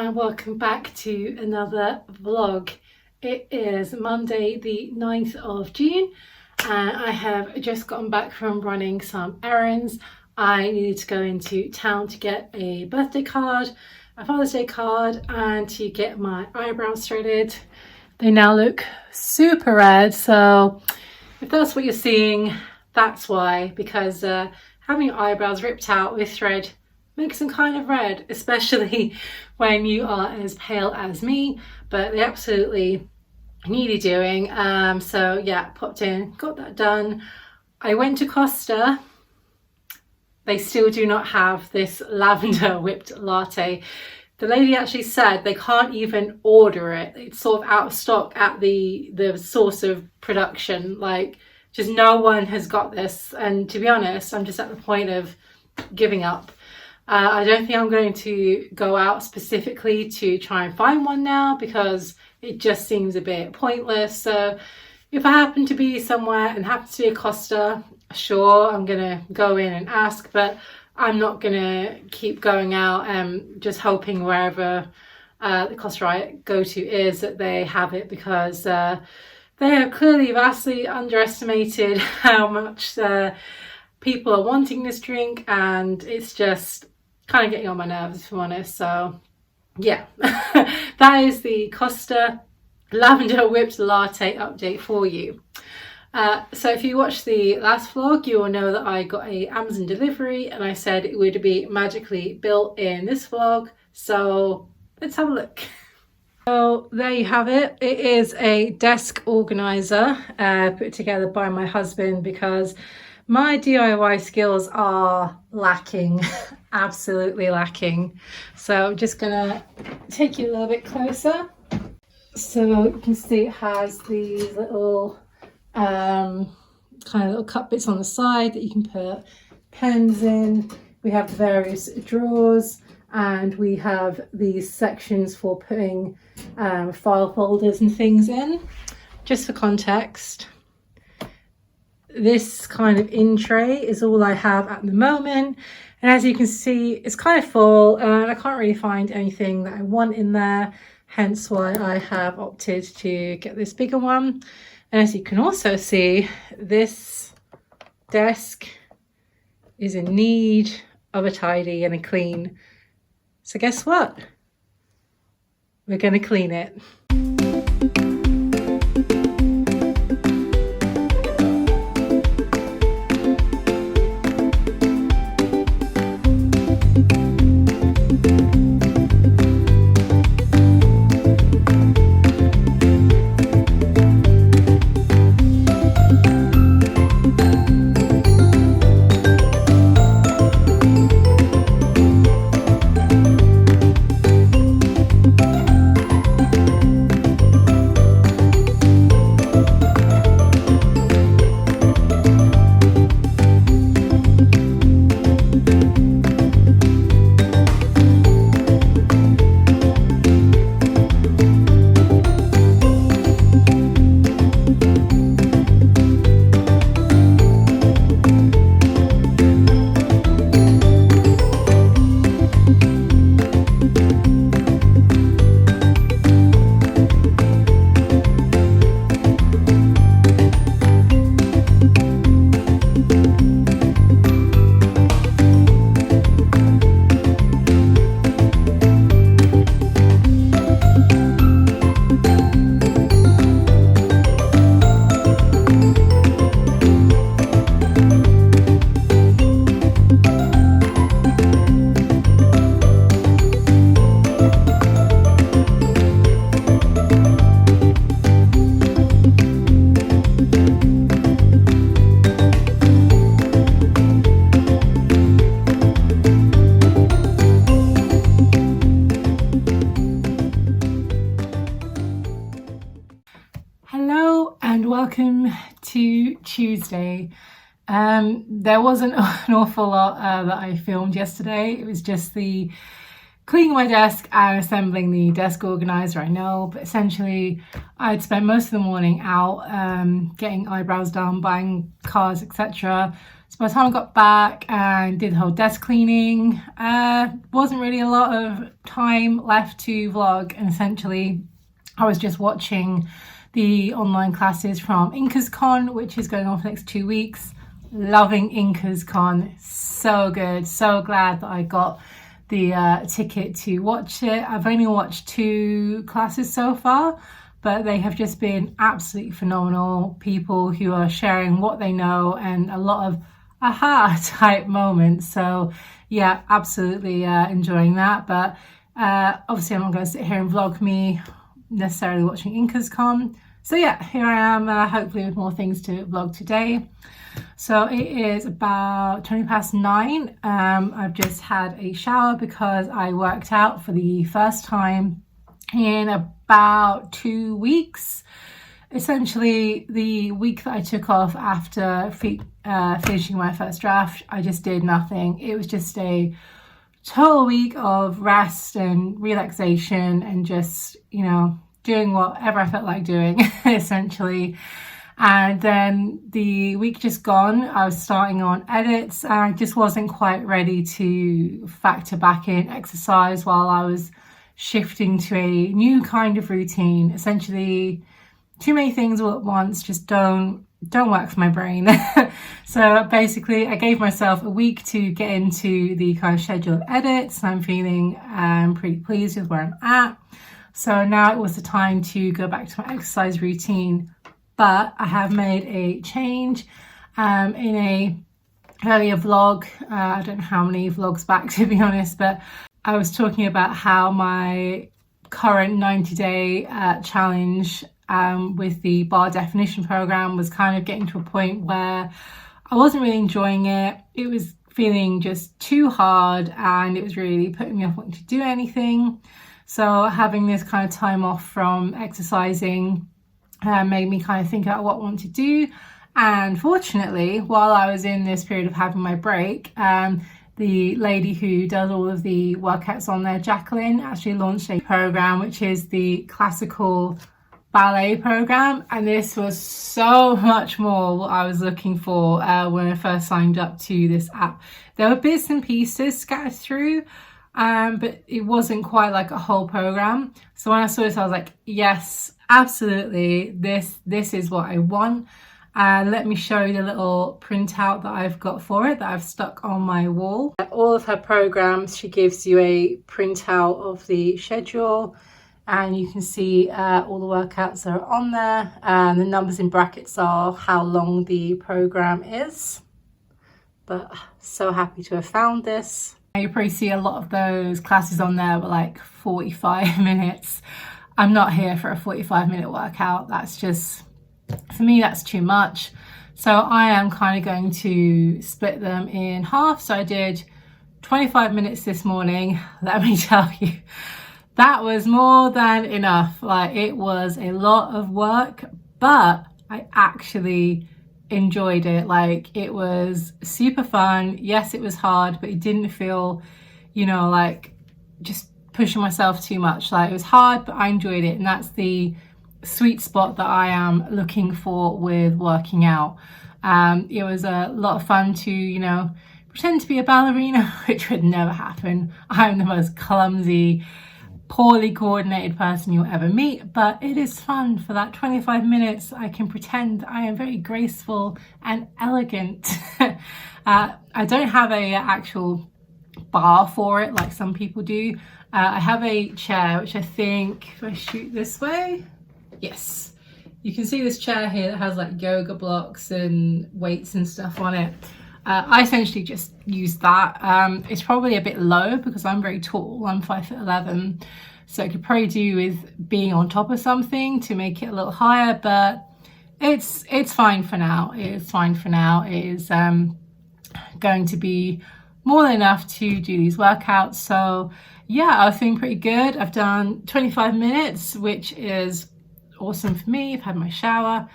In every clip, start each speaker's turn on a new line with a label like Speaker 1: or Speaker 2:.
Speaker 1: and welcome back to another vlog. It is Monday the 9th of June and I have just gotten back from running some errands. I needed to go into town to get a birthday card, a Father's Day card, and to get my eyebrows threaded. They now look super red, so if that's what you're seeing, that's why, because having your eyebrows ripped out with thread makes them kind of red, especially when you are as pale as me, but they absolutely needed doing. So yeah, popped in, got that done. I went to Costa. They still do not have this lavender whipped latte. The lady actually said they can't even order it. It's sort of out of stock at the source of production. Like, just no one has got this. And to be honest, I'm just at the point of giving up. I don't think I'm going to go out specifically to try and find one now because it just seems a bit pointless. So if I happen to be somewhere and happens to be a Costa, sure, I'm gonna go in and ask, but I'm not gonna keep going out and just hoping wherever the Costa I go to is that they have it, because they have clearly vastly underestimated how much people are wanting this drink, and it's just kind of getting on my nerves, if I'm honest. So yeah, that is the Costa lavender whipped latte update for you. So if you watched the last vlog, you will know that I got a Amazon delivery and I said it would be magically built in this vlog. So let's have a look. So there you have it. It is a desk organizer put together by my husband because my DIY skills are lacking, absolutely lacking. So I'm just gonna take you a little bit closer. So you can see it has these little kind of little cut bits on the side that you can put pens in. We have various drawers, and we have these sections for putting file folders and things in. Just for context, this kind of in tray is all I have at the moment, and as you can see, it's kind of full and I can't really find anything that I want in there, hence why I have opted to get this bigger one. And as you can also see, this desk is in need of a tidy and a clean. So guess what? We're going to clean it. And welcome to Tuesday. There wasn't an awful lot that I filmed yesterday. It was just the cleaning my desk and assembling the desk organizer, I know, but essentially I'd spent most of the morning out getting eyebrows done, buying cards, etc. So by the time I got back and did the whole desk cleaning, wasn't really a lot of time left to vlog, and essentially I was just watching the online classes from IncasCon, which is going on for the next 2 weeks. Loving IncasCon, so good, so glad that I got the ticket to watch it. I've only watched 2 classes so far, but they have just been absolutely phenomenal. People who are sharing what they know and a lot of aha type moments. So yeah, absolutely enjoying that. But obviously I'm not going to sit here and vlog me necessarily watching IncasCon. So yeah, here I am, hopefully with more things to vlog today. So it is about 9:20. I've just had a shower because I worked out for the first time in about 2 weeks. Essentially, the week that I took off after finishing my first draft, I just did nothing. It was just a total week of rest and relaxation and just, you know, doing whatever I felt like doing, essentially. And then the week just gone, I was starting on edits and I just wasn't quite ready to factor back in exercise while I was shifting to a new kind of routine. Essentially, too many things all at once just don't work for my brain. So basically I gave myself a week to get into the kind of schedule of edits. I'm feeling pretty pleased with where I'm at. So now it was the time to go back to my exercise routine. But I have made a change in a earlier vlog. I don't know how many vlogs back, to be honest, but I was talking about how my current 90-day challenge with the bar definition program was kind of getting to a point where I wasn't really enjoying it. It was feeling just too hard and it was really putting me off wanting to do anything. So having this kind of time off from exercising made me kind of think about what I want to do. And fortunately, while I was in this period of having my break, the lady who does all of the workouts on there, Jacqueline, actually launched a program which is the classical ballet program, and this was so much more what I was looking for when I first signed up to this app. There were bits and pieces scattered through, but it wasn't quite like a whole program. So when I saw this, I was like, yes, absolutely, this is what I want. Let me show you the little printout that I've got for it that I've stuck on my wall. All of her programs, she gives you a printout of the schedule, and you can see all the workouts that are on there, and the numbers in brackets are how long the program is. But so happy to have found this. You probably see a lot of those classes on there were like 45 minutes. I'm not here for a 45-minute workout. That's just, for me, that's too much. So I am kind of going to split them in half. So I did 25 minutes this morning. Let me tell you, that was more than enough. Like, it was a lot of work, but I actually enjoyed it. Like, it was super fun. Yes, it was hard, but it didn't feel, you know, like just pushing myself too much. Like, it was hard, but I enjoyed it, and that's the sweet spot that I am looking for with working out. It was a lot of fun to, you know, pretend to be a ballerina, which would never happen. I'm the most clumsy, poorly coordinated person you'll ever meet, but it is fun. For that 25 minutes I can pretend I am very graceful and elegant. I don't have a actual bar for it like some people do. I have a chair, which I think, if I shoot this way, yes, you can see this chair here that has like yoga blocks and weights and stuff on it. I essentially just use that. It's probably a bit low because I'm very tall. I'm 5'11", so I could probably do with being on top of something to make it a little higher, but it's fine for now. It's fine for now. It is going to be more than enough to do these workouts. So yeah, I was feeling pretty good. I've done 25 minutes, which is awesome for me. I've had my shower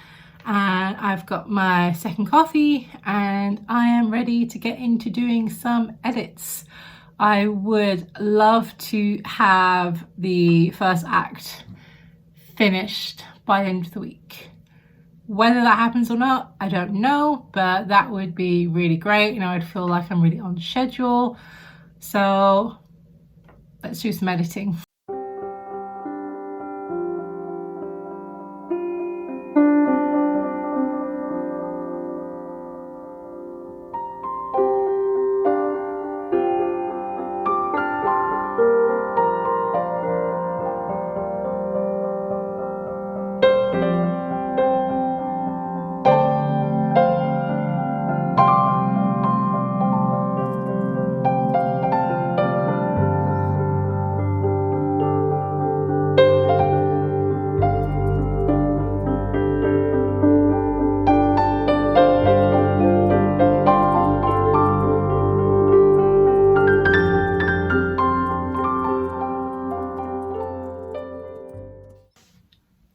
Speaker 1: and I've got my second coffee and I am ready to get into doing some edits. I would love to have the first act finished by the end of the week. Whether that happens or not, I don't know, but that would be really great. You know, I'd feel like I'm really on schedule. So let's do some editing.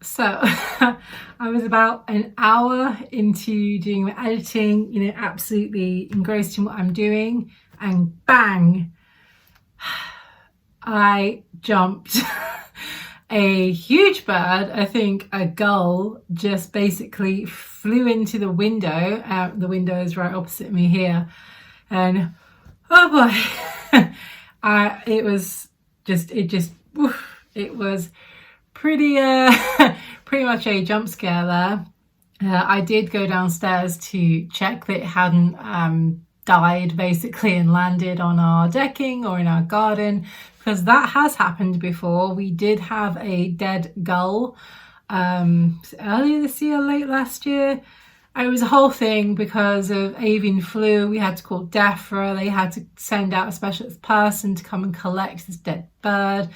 Speaker 1: So I was about an hour into doing my editing, you know, absolutely engrossed in what I'm doing, and bang, I jumped. A huge bird, I think a gull, just basically flew into the window. The window is right opposite me here, and oh boy, it was pretty pretty much a jump scare there. I did go downstairs to check that it hadn't died basically and landed on our decking or in our garden, because that has happened before. We did have a dead gull earlier this year, late last year. It was a whole thing because of avian flu. We had to call DEFRA. They had to send out a specialist person to come and collect this dead bird.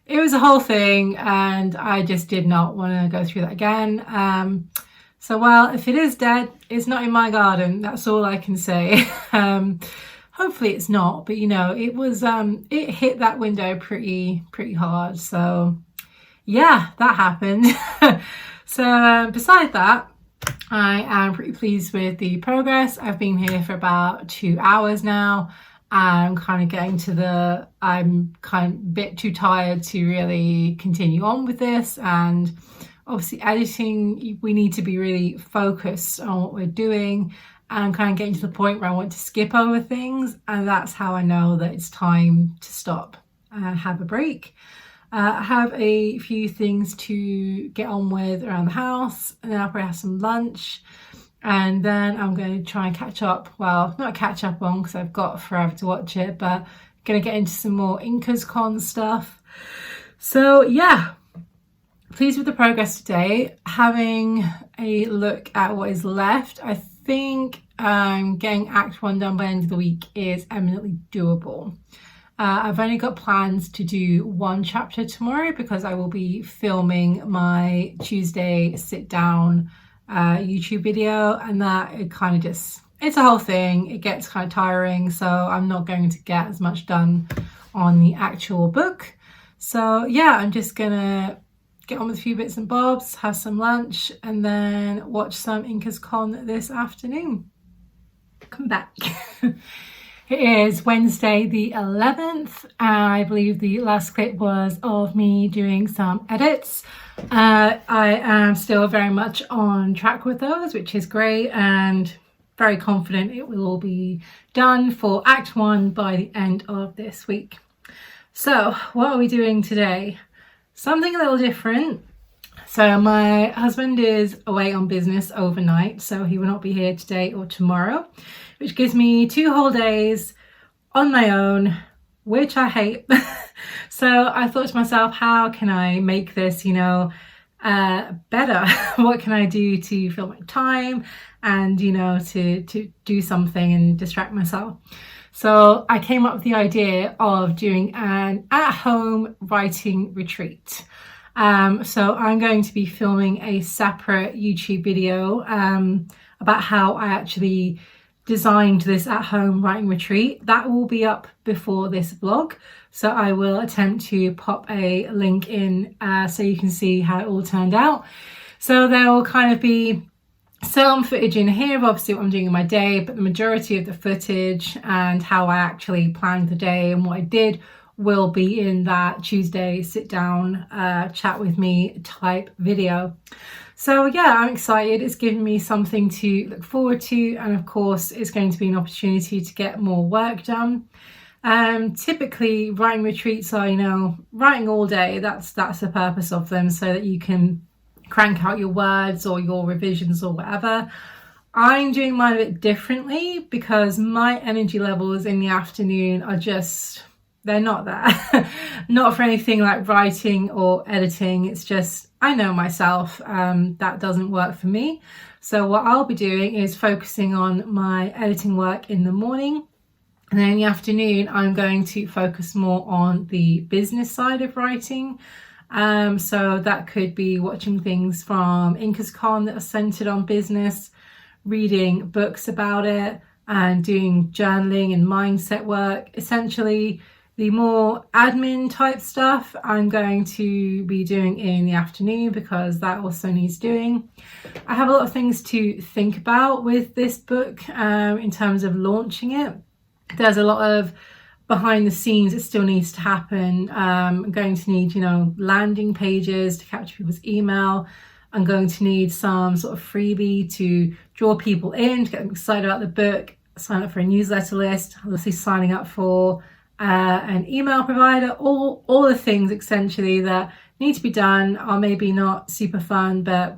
Speaker 1: It was a whole thing, and I just did not want to go through that again. So, well, if it is dead, it's not in my garden. That's all I can say. Hopefully it's not, but you know, it was, it hit that window pretty hard. So yeah, that happened. So beside that, I am pretty pleased with the progress. I've been here for about 2 hours now. I'm kind of getting to I'm kind of a bit too tired to really continue on with this. And obviously editing, we need to be really focused on what we're doing. And I'm kind of getting to the point where I want to skip over things. And that's how I know that it's time to stop and have a break. I have a few things to get on with around the house, and then I'll probably have some lunch. And then I'm going to try and catch up. Well, not catch up on because I've got forever to watch it, but I'm going to get into some more IncasCon stuff. So yeah, pleased with the progress today. Having a look at what is left, I think getting Act 1 done by the end of the week is eminently doable. I've only got plans to do one chapter tomorrow because I will be filming my Tuesday sit down YouTube video, and that it's a whole thing. It gets kind of tiring, so I'm not going to get as much done on the actual book. So yeah, I'm just gonna get on with a few bits and bobs, have some lunch, and then watch some IncasCon this afternoon. Come back. It is Wednesday the 11th. I believe the last clip was of me doing some edits. I am still very much on track with those, which is great, and very confident it will all be done for Act 1 by the end of this week. So what are we doing today? Something a little different. So my husband is away on business overnight, so he will not be here today or tomorrow, which gives me 2 whole days on my own, which I hate. So I thought to myself, how can I make this, better? What can I do to fill my time and, to do something and distract myself? So I came up with the idea of doing an at-home writing retreat. So I'm going to be filming a separate YouTube video about how I actually designed this at-home writing retreat. That will be up before this vlog, so I will attempt to pop a link in so you can see how it all turned out. So there will kind of be some footage in here of obviously what I'm doing in my day, but the majority of the footage and how I actually planned the day and what I did will be in that Tuesday sit down, chat with me type video. So yeah, I'm excited. It's given me something to look forward to, and of course it's going to be an opportunity to get more work done. Typically writing retreats are, you know, writing all day. That's the purpose of them, so that you can crank out your words or your revisions or whatever. I'm doing mine a bit differently because my energy levels in the afternoon are just, they're not there. Not for anything like writing or editing. It's just, I know myself, that doesn't work for me. So what I'll be doing is focusing on my editing work in the morning. And then in the afternoon, I'm going to focus more on the business side of writing. So that could be watching things from Incas Con that are centered on business, reading books about it, and doing journaling and mindset work. Essentially, the more admin type stuff I'm going to be doing in the afternoon because that also needs doing. I have a lot of things to think about with this book in terms of launching it. There's a lot of behind the scenes that still needs to happen. I'm going to need, you know, landing pages to capture people's email. I'm going to need some sort of freebie to draw people in, to get them excited about the book, sign up for a newsletter list, obviously signing up for an email provider, all the things essentially that need to be done are maybe not super fun, but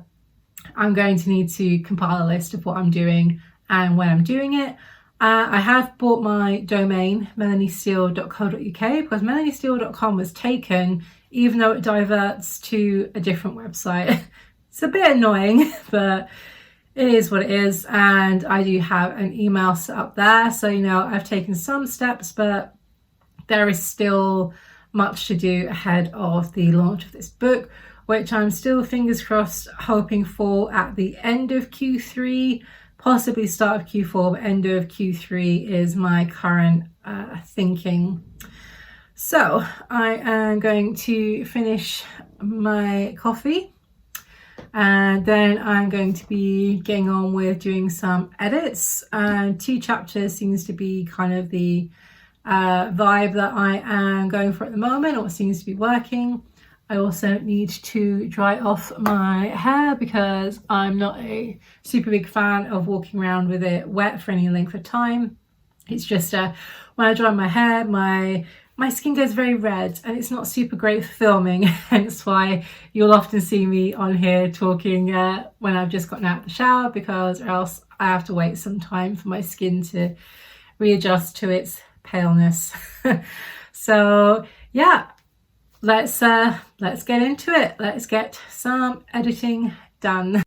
Speaker 1: I'm going to need to compile a list of what I'm doing and when I'm doing it. I have bought my domain, melaniesteele.co.uk, because melaniesteele.com was taken, even though it diverts to a different website. It's a bit annoying, but it is what it is. And I do have an email set up there. So, you know, I've taken some steps, but there is still much to do ahead of the launch of this book, which I'm still, fingers crossed, hoping for at the end of Q3. Possibly start of Q4, but end of Q3 is my current thinking. So I am going to finish my coffee, and then I'm going to be getting on with doing some edits. 2 chapters seems to be kind of the vibe that I am going for at the moment, or seems to be working. I also need to dry off my hair because I'm not a super big fan of walking around with it wet for any length of time. It's just when I dry my hair, my skin goes very red and it's not super great for filming. Hence why you'll often see me on here talking when I've just gotten out of the shower, because or else I have to wait some time for my skin to readjust to its paleness. So yeah. Let's get into it. Let's get some editing done.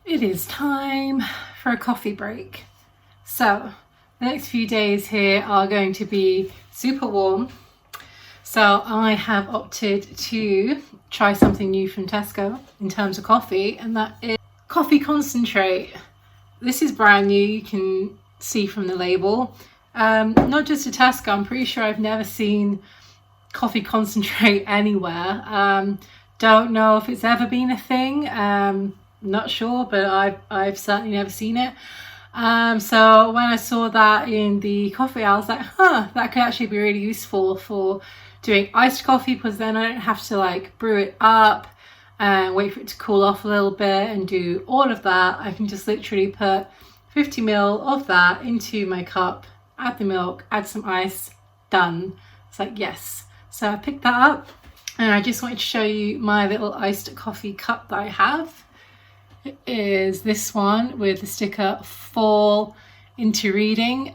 Speaker 1: It is time for a coffee break. So the next few days here are going to be super warm. So I have opted to try something new from Tesco in terms of coffee, and that is coffee concentrate. This is brand new, you can see from the label. Not just a Tesco, I'm pretty sure I've never seen coffee concentrate anywhere. Don't know if it's ever been a thing. Not sure, but I've certainly never seen it. So when I saw that in the coffee, I was like, that could actually be really useful for doing iced coffee, because then I don't have to like brew it up and wait for it to cool off a little bit and do all of that. I can just literally put 50 ml of that into my cup, add the milk, add some ice, done. It's like, yes. So I picked that up, and I just wanted to show you my little iced coffee cup that I have. It is this one with the sticker "Fall into Reading."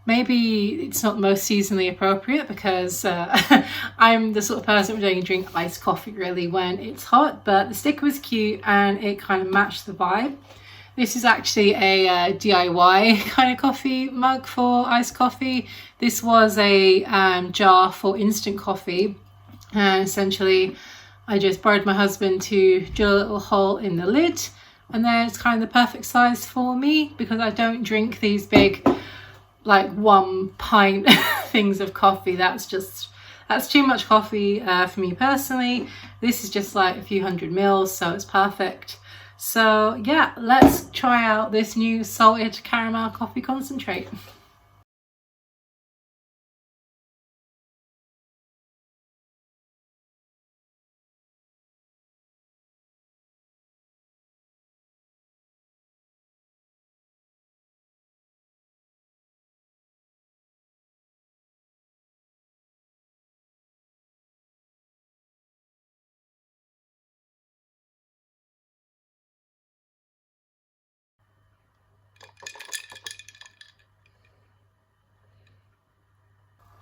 Speaker 1: Maybe it's not the most seasonally appropriate because I'm the sort of person who only drink iced coffee really when it's hot, but the sticker was cute and it kind of matched the vibe. This is actually a DIY kind of coffee mug for iced coffee. This was a jar for instant coffee, and essentially I just borrowed my husband to drill a little hole in the lid, and then it's kind of the perfect size for me because I don't drink these big like 1 pint things of coffee. That's too much coffee for me personally. This is just like a few hundred mils, so it's perfect. So yeah, let's try out this new salted caramel coffee concentrate.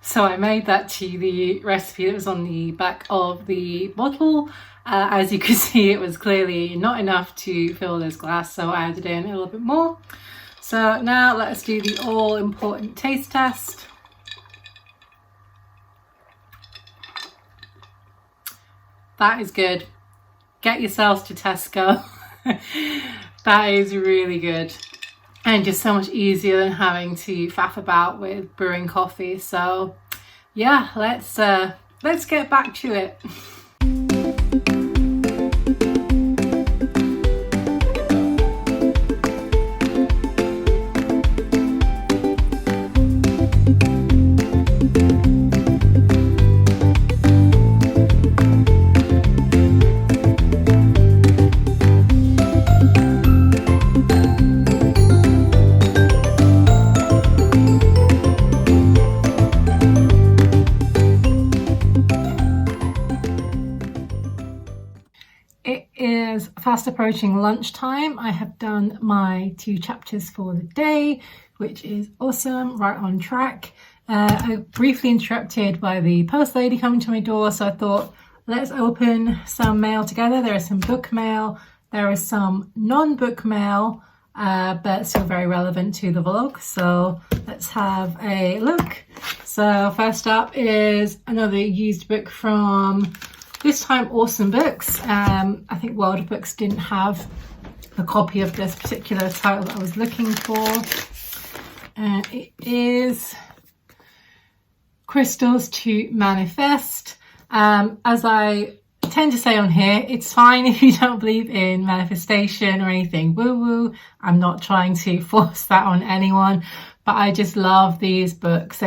Speaker 1: So I made that to the recipe that was on the back of the bottle. As you can see, it was clearly not enough to fill this glass, so I added in a little bit more. So now let's do the all important taste test. That is good. Get yourselves to Tesco. That is really good. And just so much easier than having to faff about with brewing coffee. So yeah, let's get back to it. Fast approaching lunchtime. I have done my 2 chapters for the day, which is awesome, right on track. I briefly interrupted by the post lady coming to my door, so I thought let's open some mail together. There is some book mail, there is some non-book mail, but still very relevant to the vlog, so let's have a look. So first up is another used book from this time Awesome Books. I think World of Books didn't have a copy of this particular title that I was looking for. It is Crystals to Manifest. As I tend to say on here, it's fine if you don't believe in manifestation or anything woo-woo. I'm not trying to force that on anyone, but I just love these books.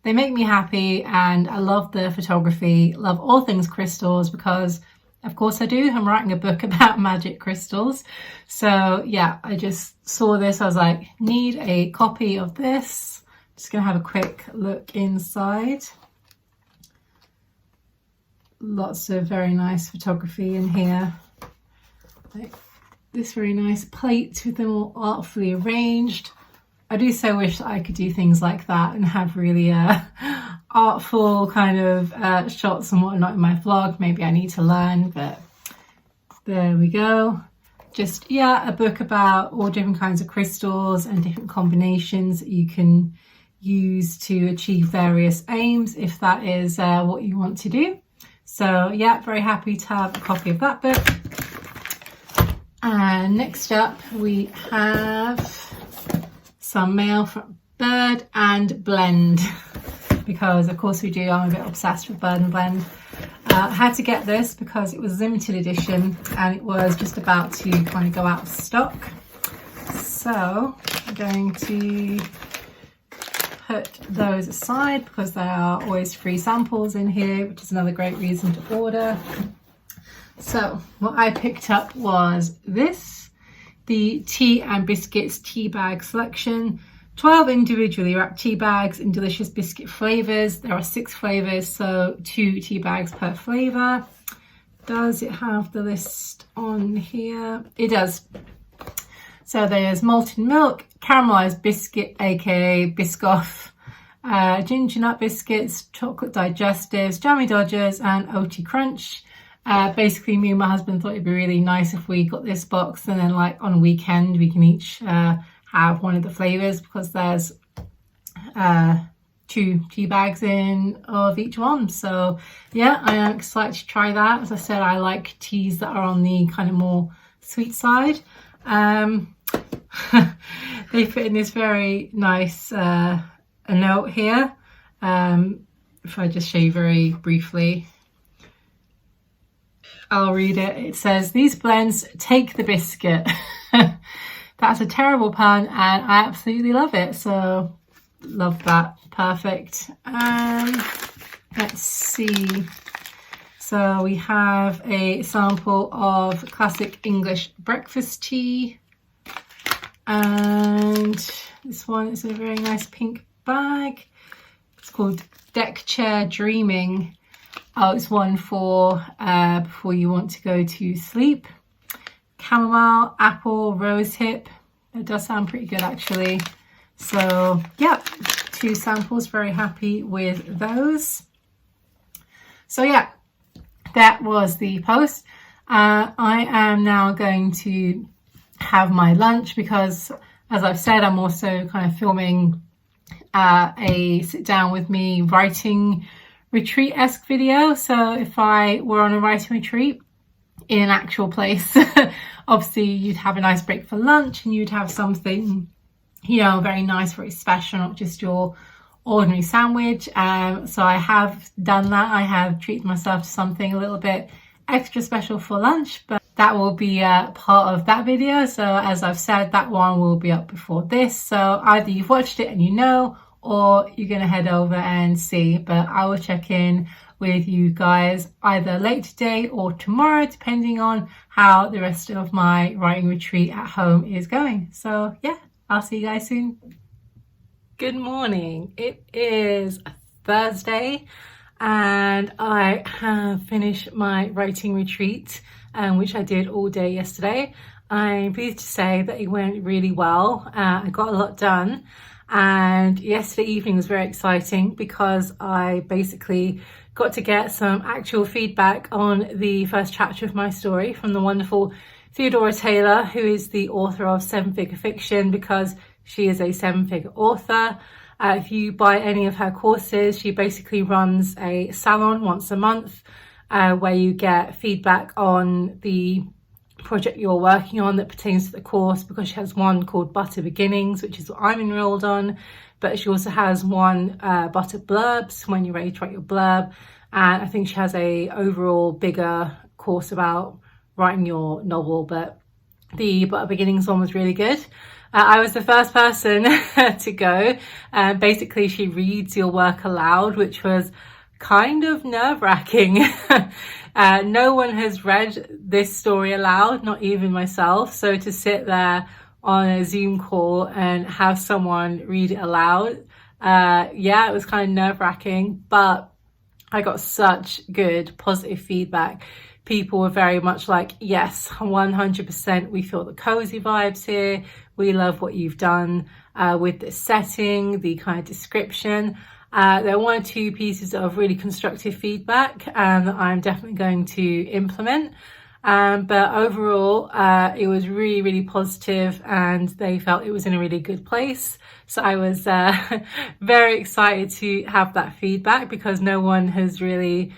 Speaker 1: They make me happy, and I love the photography, love all things crystals because of course I do. I'm writing a book about magic crystals. So yeah, I just saw this. I was like, need a copy of this. Just gonna have a quick look inside. Lots of very nice photography in here. Like this very nice plate with them all artfully arranged. I do so wish that I could do things like that and have really artful kind of shots and whatnot in my vlog. Maybe I need to learn, but there we go. Just, yeah, a book about all different kinds of crystals and different combinations that you can use to achieve various aims if that is what you want to do. So yeah, very happy to have a copy of that book. And next up we have some mail from Bird and Blend, because of course we do. I'm a bit obsessed with Bird and Blend. I had to get this because it was limited edition and it was just about to kind of go out of stock. So I'm going to put those aside because there are always free samples in here, which is another great reason to order. So what I picked up was this. The Tea and Biscuits tea bag selection. 12 individually wrapped tea bags in delicious biscuit flavours. There are 6 flavours, so 2 tea bags per flavour. Does it have the list on here? It does. So there's malted milk, caramelized biscuit, aka Biscoff, ginger nut biscuits, chocolate digestives, jammy dodgers, and OT crunch. Basically, me and my husband thought it'd be really nice if we got this box, and then like on a weekend we can each have one of the flavors, because there's 2 tea bags in of each one. So yeah, I am excited to try that. As I said, I like teas that are on the kind of more sweet side. They fit in this very nice a note here. If I just show you very briefly, I'll read it. It says, "These blends take the biscuit." That's a terrible pun, and I absolutely love it. So love that. Perfect. Let's see. So we have a sample of classic English breakfast tea, and this one is in a very nice pink bag. It's called Deck Chair Dreaming. Oh, it's one for before you want to go to sleep. Chamomile, apple, rose hip. It does sound pretty good actually. So yeah, 2 samples, very happy with those. So yeah, that was the post. I am now going to have my lunch, because as I've said, I'm also kind of filming a sit down with me writing retreat-esque video. So if I were on a writing retreat in an actual place, obviously you'd have a nice break for lunch, and you'd have something, you know, very nice, very special, not just your ordinary sandwich. So I have done that. I have treated myself to something a little bit extra special for lunch, but that will be part of that video. So as I've said, that one will be up before this. So either you've watched it and you know, or you're going to head over and see. But I will check in with you guys either late today or tomorrow, depending on how the rest of my writing retreat at home is going. So yeah, I'll see you guys soon. Good morning. It is Thursday, and I have finished my writing retreat, which I did all day yesterday. I'm pleased to say that it went really well. I got a lot done, and yesterday evening was very exciting because I basically got to get some actual feedback on the first chapter of my story from the wonderful Theodora Taylor, who is the author of 7-Figure Fiction, because she is a 7-figure author. If you buy any of her courses, she basically runs a salon once a month where you get feedback on the project you're working on that pertains to the course, because she has one called Butter Beginnings, which is what I'm enrolled on, but she also has one Butter Blurbs, when you're ready to write your blurb, and I think she has a overall bigger course about writing your novel, but the Butter Beginnings one was really good. I was the first person to go. Basically, she reads your work aloud, which was kind of nerve-wracking. No one has read this story aloud, not even myself. So to sit there on a Zoom call and have someone read it aloud, yeah, it was kind of nerve-wracking, but I got such good positive feedback. People were very much like, yes, 100%, we feel the cozy vibes here. We love what you've done with the setting, the kind of description. There were 1 or 2 pieces of really constructive feedback that I'm definitely going to implement. But overall, it was really, really positive, and they felt it was in a really good place. So I was very excited to have that feedback, because no one has really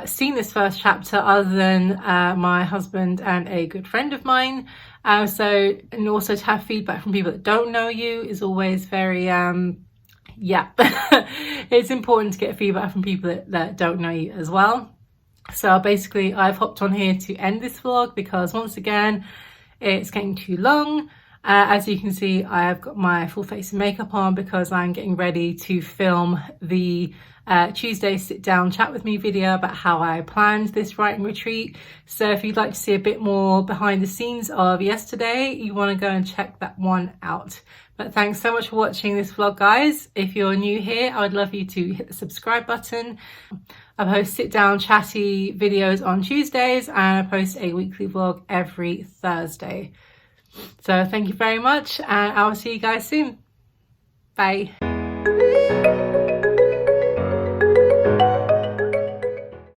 Speaker 1: seen this first chapter other than my husband and a good friend of mine. And also to have feedback from people that don't know you is always very, yeah, it's important to get feedback from people that don't know you as well. So basically I've hopped on here to end this vlog because once again, it's getting too long. As you can see, I've got my full face of makeup on because I'm getting ready to film the Tuesday sit down chat with me video about how I planned this writing retreat. So if you'd like to see a bit more behind the scenes of yesterday, you want to go and check that one out. But thanks so much for watching this vlog, guys. If you're new here, I would love you to hit the subscribe button. I post sit down chatty videos on Tuesdays, and I post a weekly vlog every Thursday. So thank you very much, and I will see you guys soon. Bye.